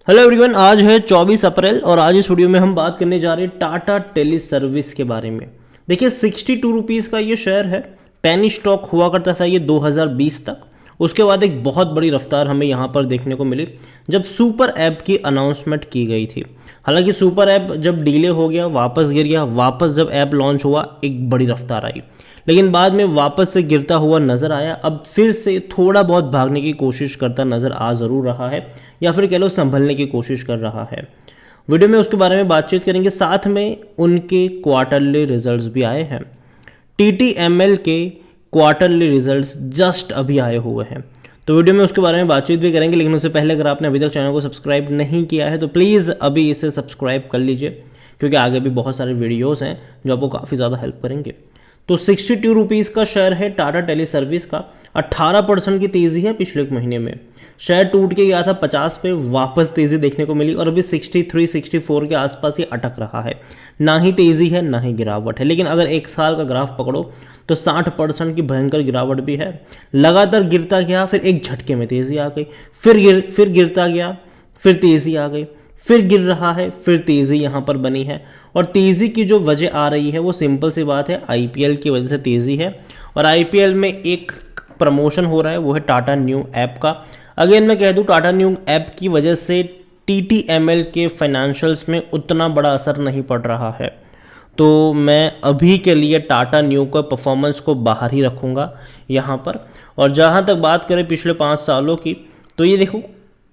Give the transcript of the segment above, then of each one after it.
Hello everyone, आज है 24 अप्रैल और आज इस वीडियो में हम बात करने जा रहे हैं टाटा टेली सर्विस के बारे में। देखिए 62 रुपीज़ का ये शेयर है। पेनी स्टॉक हुआ करता था ये 2020 तक। उसके बाद एक बहुत बड़ी रफ्तार हमें यहाँ पर देखने को मिली जब सुपर ऐप की अनाउंसमेंट की गई थी। हालांकि सुपर ऐप जब डिले हो गया, वापस गिर गया, वापस जब ऐप लॉन्च हुआ एक बड़ी रफ्तार आई, लेकिन बाद में वापस से गिरता हुआ नज़र आया। अब फिर से थोड़ा बहुत भागने की कोशिश करता नज़र आ ज़रूर रहा है, या फिर कह लो संभलने की कोशिश कर रहा है। वीडियो में उसके बारे में बातचीत करेंगे, साथ में उनके क्वार्टरली रिजल्ट्स भी आए हैं। TTML के क्वार्टरली रिजल्ट्स जस्ट अभी आए हुए हैं, तो वीडियो में उसके बारे में बातचीत भी करेंगे। लेकिन उससे पहले अगर आपने अभी तक चैनल को सब्सक्राइब नहीं किया है तो प्लीज़ अभी इसे सब्सक्राइब कर लीजिए, क्योंकि आगे भी बहुत सारे वीडियोज़ हैं जो आपको काफ़ी ज़्यादा हेल्प करेंगे। तो 62 रुपीज़ का शेयर है टाटा टेली सर्विस का। 18% की तेज़ी है पिछले एक महीने में। शेयर टूट के गया था 50 पे, वापस तेज़ी देखने को मिली और अभी 63-64 के आसपास ही अटक रहा है। ना ही तेज़ी है ना ही गिरावट है। लेकिन अगर एक साल का ग्राफ पकड़ो तो 60% की भयंकर गिरावट भी है। लगातार गिरता गया, फिर एक झटके में तेज़ी आ गई, फिर गिरता गया, फिर तेज़ी आ गई, फिर गिर रहा है, फिर तेज़ी यहाँ पर बनी है। और तेज़ी की जो वजह आ रही है वो सिंपल सी बात है, IPL की वजह से तेज़ी है। और IPL में एक प्रमोशन हो रहा है, वो है टाटा न्यू ऐप का। अगेन मैं कह दूं, टाटा न्यू ऐप की वजह से TTML के फाइनेंशियल्स में उतना बड़ा असर नहीं पड़ रहा है। तो मैं अभी के लिए टाटा न्यू का परफॉर्मेंस को बाहर ही रखूँगा यहाँ पर। और जहाँ तक बात करें पिछले 5 सालों की, तो ये देखो,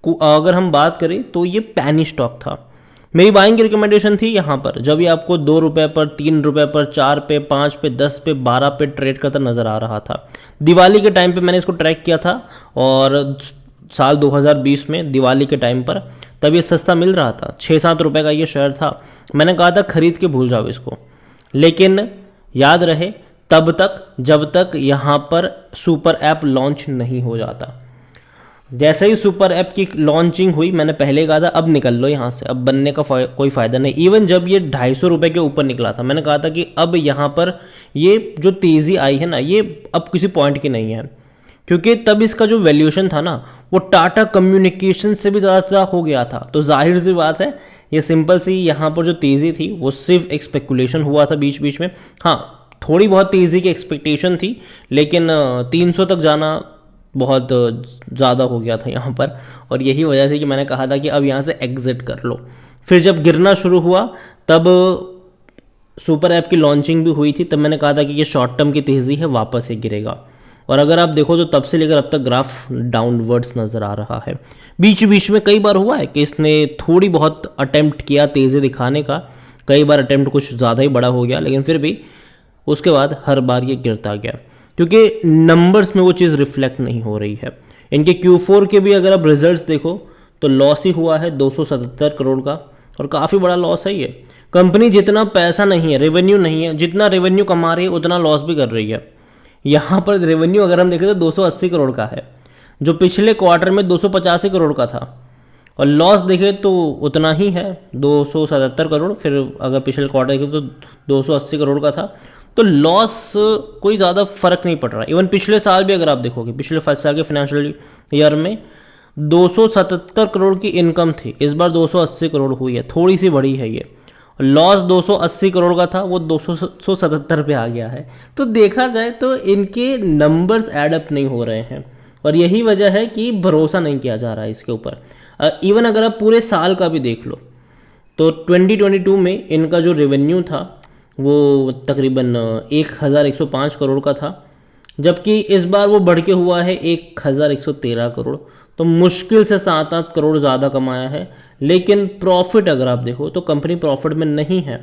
अगर हम बात करें तो ये पैनी स्टॉक था। मेरी बाइंग की रिकमेंडेशन थी यहाँ पर, जब ये आपको 2 रुपये पर, 3 रुपये पर, 4 पे, 5 पे, 10 पे, 12 पे ट्रेड करता नज़र आ रहा था। दिवाली के टाइम पे मैंने इसको ट्रैक किया था, और साल 2020 में दिवाली के टाइम पर तब ये सस्ता मिल रहा था। 6-7 रुपये का ये शेयर था। मैंने कहा था खरीद के भूल जाओ इसको, लेकिन याद रहे तब तक जब तक यहाँ पर सुपर ऐप लॉन्च नहीं हो जाता। जैसे ही सुपर ऐप की लॉन्चिंग हुई, मैंने पहले कहा था अब निकल लो यहाँ से, अब बनने का कोई फ़ायदा नहीं। इवन जब ये 250 रुपये के ऊपर निकला था, मैंने कहा था कि अब यहाँ पर ये जो तेज़ी आई है ना, ये अब किसी पॉइंट की नहीं है। क्योंकि तब इसका जो वैल्यूएशन था ना, वो टाटा कम्युनिकेशन से भी ज़्यादा हो गया था। तो जाहिर सी बात है, ये सिंपल सी यहाँ पर जो तेज़ी थी वो सिर्फ एक स्पेकुलेशन हुआ था बीच बीच में। हाँ, थोड़ी बहुत तेज़ी की एक्सपेक्टेशन थी, लेकिन 300 तक जाना बहुत ज़्यादा हो गया था यहाँ पर। और यही वजह से कि मैंने कहा था कि अब यहाँ से एग्ज़िट कर लो। फिर जब गिरना शुरू हुआ, तब सुपर ऐप की लॉन्चिंग भी हुई थी, तब मैंने कहा था कि ये शॉर्ट टर्म की तेज़ी है, वापस ये गिरेगा। और अगर आप देखो तो तब से लेकर अब तक ग्राफ डाउनवर्ड्स नज़र आ रहा है। बीच बीच में कई बार हुआ है कि इसने थोड़ी बहुत अटेम्प्ट किया तेज़ी दिखाने का, कई बार अटेम्प्ट कुछ ज़्यादा ही बड़ा हो गया, लेकिन फिर भी उसके बाद हर बार ये गिरता गया, क्योंकि नंबर्स में वो चीज़ रिफ्लेक्ट नहीं हो रही है। इनके Q4 के भी अगर आप रिजल्ट्स देखो तो लॉस ही हुआ है 277 करोड़ का, और काफ़ी बड़ा लॉस है ये। कंपनी जितना पैसा नहीं है, रेवेन्यू नहीं है, जितना रेवेन्यू कमा रही है उतना लॉस भी कर रही है। यहाँ पर रेवेन्यू अगर हम देखें तो 280 करोड़ का है, जो पिछले क्वार्टर में 285 करोड़ का था। और लॉस देखें तो उतना ही है, 277 करोड़। फिर अगर पिछले क्वार्टर देखें तो 280 करोड़ का था। तो लॉस कोई ज़्यादा फर्क नहीं पड़ रहा। इवन पिछले साल भी अगर आप देखोगे, पिछले 5 साल के फाइनेंशियल ईयर में 277 करोड़ की इनकम थी, इस बार 280 करोड़ हुई है, थोड़ी सी बड़ी है ये। लॉस 280 करोड़ का था, वो 277 पे आ गया है। तो देखा जाए तो इनके नंबर्स एडअप नहीं हो रहे हैं, और यही वजह है कि भरोसा नहीं किया जा रहा है इसके ऊपर। इवन अगर आप पूरे साल का भी देख लो तो 2022 में इनका जो रेवेन्यू था वो तकरीबन 1105 करोड़ का था, जबकि इस बार वो बढ़ के हुआ है 1113 करोड़। तो मुश्किल से 7-8 करोड़ ज़्यादा कमाया है। लेकिन प्रॉफिट अगर आप देखो तो कंपनी प्रॉफिट में नहीं है।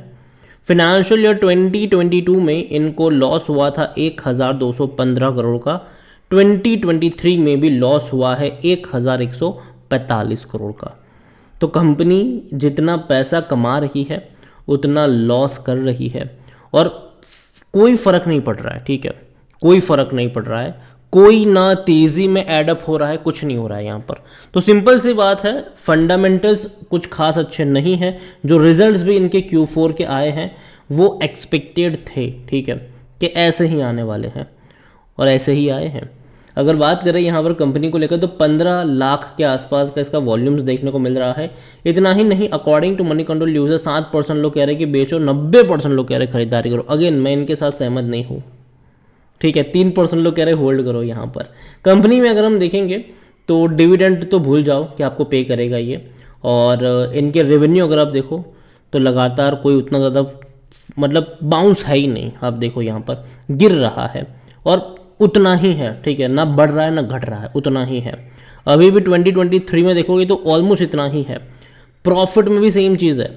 फिनेंशियल ईयर 2022 में इनको लॉस हुआ था 1215 करोड़ का। 2023 में भी लॉस हुआ है 1145 करोड़ का। तो कंपनी जितना पैसा कमा रही है उतना लॉस कर रही है, और कोई फ़र्क नहीं पड़ रहा है। ठीक है, कोई फ़र्क नहीं पड़ रहा है, कोई ना तेज़ी में एडअप हो रहा है, कुछ नहीं हो रहा है यहाँ पर। तो सिंपल सी बात है, फंडामेंटल्स कुछ खास अच्छे नहीं हैं। जो रिजल्ट्स भी इनके Q4 के आए हैं वो एक्सपेक्टेड थे, ठीक है, कि ऐसे ही आने वाले हैं, और ऐसे ही आए हैं। अगर बात करें यहाँ पर कंपनी को लेकर तो 15 लाख के आसपास का इसका वॉल्यूम्स देखने को मिल रहा है। इतना ही नहीं, according to Moneycontrol user 7% लोग कह रहे हैं कि बेचो, 90% लोग कह रहे हैं खरीदारी करो। अगेन मैं इनके साथ सहमत नहीं हूँ, ठीक है। 3% लोग कह रहे हैं होल्ड करो। यहाँ पर कंपनी में अगर हम देखेंगे तो डिविडेंड तो भूल जाओ कि आपको पे करेगा ये, और इनके रेवेन्यू अगर आप देखो तो लगातार कोई उतना ज़्यादा मतलब बाउंस है ही नहीं। आप देखो यहाँ पर गिर रहा है और उतना ही है, ठीक है, ना बढ़ रहा है ना घट रहा है, उतना ही है। अभी भी 2023 में देखोगे तो ऑलमोस्ट इतना ही है। प्रॉफिट में भी सेम चीज़ है,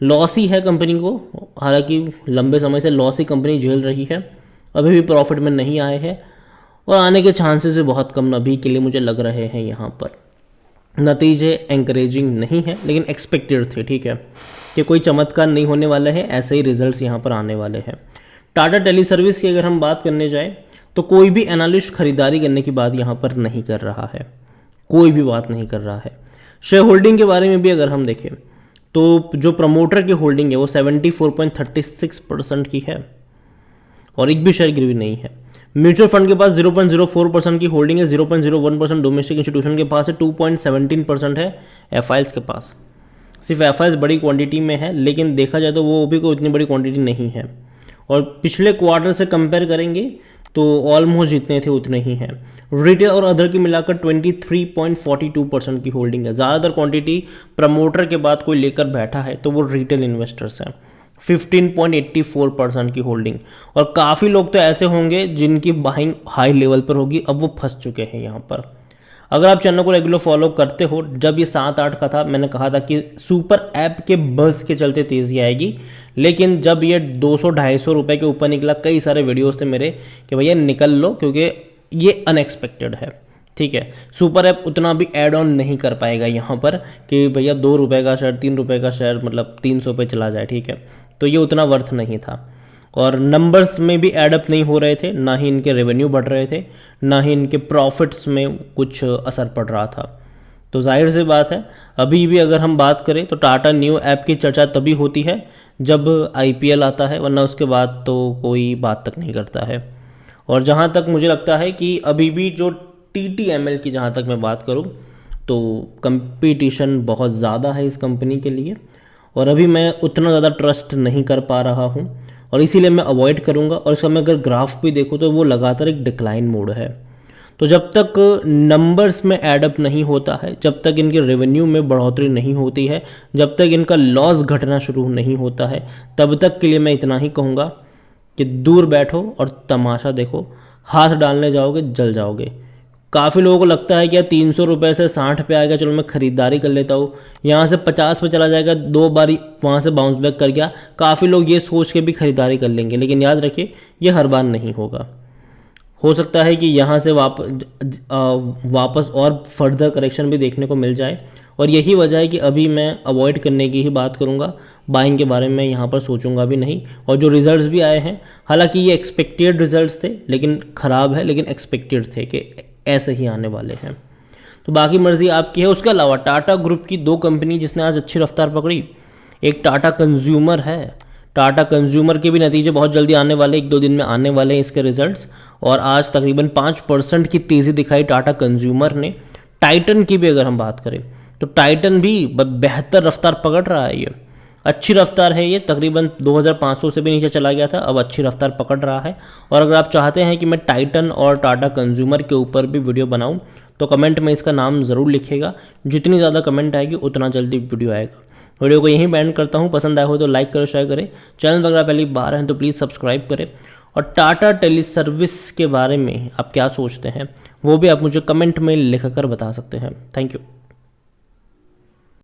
लॉस ही है कंपनी को, हालांकि लंबे समय से लॉस ही कंपनी झेल रही है, अभी भी प्रॉफिट में नहीं आए हैं और आने के चांसेस भी बहुत कम अभी के लिए मुझे लग रहे हैं। यहाँ पर नतीजे एंकरेजिंग नहीं है लेकिन एक्सपेक्टेड थे, ठीक है, कि कोई चमत्कार नहीं होने वाला है, ऐसे ही रिजल्ट्स यहाँ पर आने वाले हैं। टाटा टेली सर्विस की अगर हम बात करने जाएँ तो कोई भी एनालिस्ट खरीदारी करने की बात यहाँ पर नहीं कर रहा है, कोई भी बात नहीं कर रहा है। शेयर होल्डिंग के बारे में भी अगर हम देखें तो जो प्रमोटर की होल्डिंग है वो 74.36% की है और एक भी शेयर गिरवी नहीं है। म्यूचुअल फंड के पास 0.04% की होल्डिंग है, 0.01% डोमेस्टिक इंस्टीट्यूशन के पास है, 2.17% है एफआईएल्स के पास। सिर्फ एफआईएल्स बड़ी क्वांटिटी में है, लेकिन देखा जाए तो वो भी कोई उतनी बड़ी क्वांटिटी नहीं है। और पिछले क्वार्टर से कंपेयर करेंगे तो ऑलमोस्ट जितने थे उतने ही हैं। रिटेल और अदर की मिलाकर 23.42% की होल्डिंग है। ज़्यादातर क्वांटिटी प्रमोटर के बाद कोई लेकर बैठा है तो वो रिटेल इन्वेस्टर्स हैं, 15.84% की होल्डिंग। और काफ़ी लोग तो ऐसे होंगे जिनकी बाइंग हाई लेवल पर होगी, अब वो फंस चुके हैं यहाँ पर। अगर आप चैनल को रेगुलर फॉलो करते हो, जब ये 7-8 का था मैंने कहा था कि सुपर ऐप के बज़ के चलते तेज़ी आएगी, लेकिन जब ये 200-250 रुपये के ऊपर निकला, कई सारे वीडियोस थे मेरे कि भैया निकल लो क्योंकि ये अनएक्सपेक्टेड है, ठीक है। सुपर ऐप उतना भी ऐड ऑन नहीं कर पाएगा यहाँ पर कि भैया 2 रुपये का शेयर, 3 रुपये का शेयर मतलब 300 पे चला जाए, ठीक है, तो ये उतना वर्थ नहीं था। और नंबर्स में भी एडअप नहीं हो रहे थे, ना ही इनके रेवेन्यू बढ़ रहे थे, ना ही इनके प्रॉफिट्स में कुछ असर पड़ रहा था। तो जाहिर सी बात है, अभी भी अगर हम बात करें तो टाटा न्यू ऐप की चर्चा तभी होती है जब आईपीएल आता है, वरना उसके बाद तो कोई बात तक नहीं करता है। और जहाँ तक मुझे लगता है कि अभी भी जो TTML की जहाँ तक मैं बात करूँ तो कंपटीशन बहुत ज़्यादा है इस कंपनी के लिए, और अभी मैं उतना ज़्यादा ट्रस्ट नहीं कर पा रहा हूँ और इसीलिए मैं अवॉइड करूँगा। और इसका मैं अगर ग्राफ भी देखूँ तो वो लगातार एक डिक्लाइन मोड है। तो जब तक नंबर्स में एडअप नहीं होता है, जब तक इनके रेवेन्यू में बढ़ोतरी नहीं होती है, जब तक इनका लॉस घटना शुरू नहीं होता है, तब तक के लिए मैं इतना ही कहूँगा कि दूर बैठो और तमाशा देखो, हाथ डालने जाओगे जल जाओगे। काफ़ी लोगों को लगता है कि यार 300 रुपये से 60 पे आ गया, चलो मैं ख़रीदारी कर लेता हूँ, यहाँ से 50 पे चला जाएगा, 2 बारी वहाँ से बाउंस बैक कर गया। काफ़ी लोग ये सोच के भी ख़रीदारी कर लेंगे, लेकिन याद रखिए ये हर बार नहीं होगा। हो सकता है कि यहाँ से वापस और फर्दर करेक्शन भी देखने को मिल जाए, और यही वजह है कि अभी मैं अवॉइड करने की ही बात करूँगा, बाइंग के बारे में यहाँ पर सोचूंगा भी नहीं। और जो रिजल्ट्स भी आए हैं, हालांकि ये एक्सपेक्टेड रिजल्ट्स थे, लेकिन ख़राब है, लेकिन एक्सपेक्टेड थे कि ऐसे ही आने वाले हैं। तो बाकी मर्जी आपकी है। उसके अलावा टाटा ग्रुप की 2 कंपनी जिसने आज अच्छी रफ्तार पकड़ी, एक टाटा कंज्यूमर है। टाटा कंज्यूमर के भी नतीजे बहुत जल्दी आने वाले, 1-2 दिन में आने वाले हैं इसके रिजल्ट्स, और आज तकरीबन 5% की तेज़ी दिखाई टाटा कंज्यूमर ने। टाइटन की भी अगर हम बात करें तो टाइटन भी बेहतर रफ्तार पकड़ रहा है, ये अच्छी रफ्तार है, ये तकरीबन 2500 से भी नीचे चला गया था, अब अच्छी रफ्तार पकड़ रहा है। और अगर आप चाहते हैं कि मैं टाइटन और टाटा कंज्यूमर के ऊपर भी वीडियो बनाऊं तो कमेंट में इसका नाम ज़रूर लिखिएगा। जितनी ज़्यादा कमेंट आएगी उतना जल्दी वीडियो आएगा। वीडियो को यहीं बैंड करता हूं, पसंद आया हो तो लाइक करो, शेयर करें। चैनल पर अगर पहली बार हैं तो प्लीज़ सब्सक्राइब करें। और टाटा टेली सर्विस के बारे में आप क्या सोचते हैं वो भी आप मुझे कमेंट में लिख कर बता सकते हैं। Thank you.